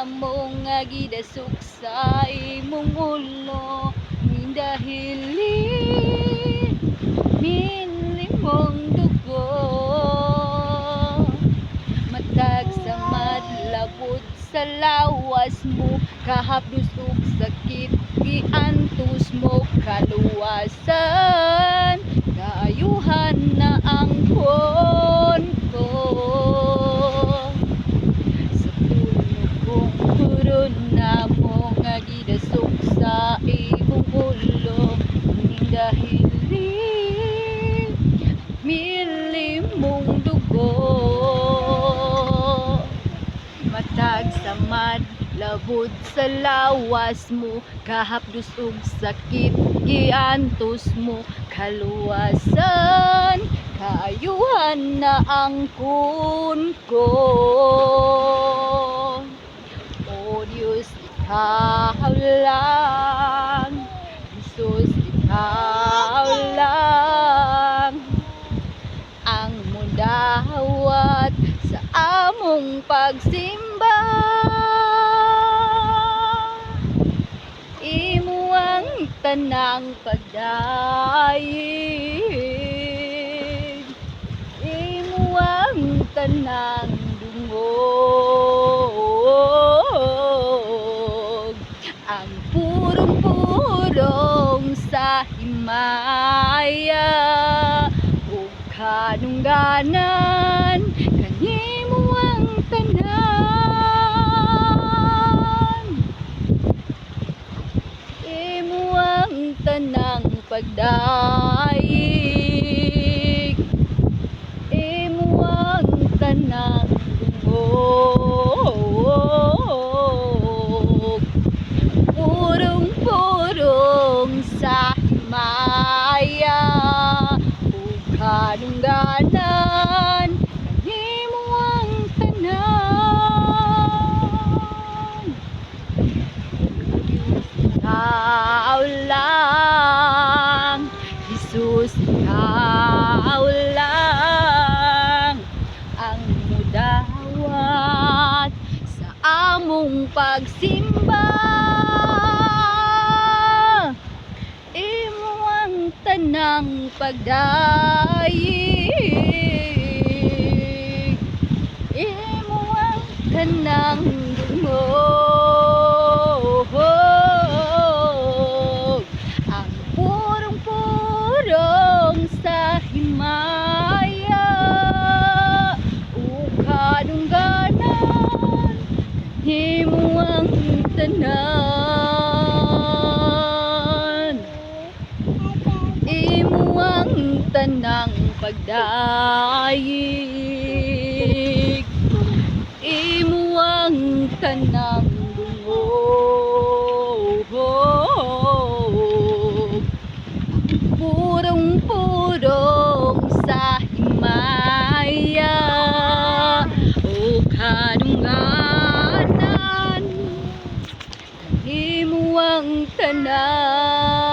namo nga gidasok sa imong ulo, dahili minimong dugo, matag sa madlabot sa lawas mo, kahapdos ug sakit giantos mo, kaluwasan kaayuhan na ang kon ko. Sa tulog kong puron na mo nga gidasok sa imong ulo, dahili milimong dugo, matag sa madlabot sa lawas mo, kahapdos ug sakit giantos mo, kaluwasan kaayuhan na ang kun ko. O Diyos, ikaw lang, Jesus, ikaw lang ang mudawat sa among pagsimba. Imo ang tanang pagdaig, imo ang tanang dungog, ang purong-purong sa himaya ug kadungganan, kanimo ang tanan. Imo ang tanang pagdaig, imo ang tanang dungog, purong-purong sa himaya ug kadungganan, kanimo ang tanan. Ikaw lang, Jesus, ikaw lang ang mudawat sa among pagsimba. Imo ang tanang pagdaig, imo ang tanang dungog, ang purong-purong sa himaya ug kadungganan, imo ang tanan. Imo ang tanang pagdaig, imo ang tanang dungog, purong-purong sa himaya o kadungganan, imo ang tanan.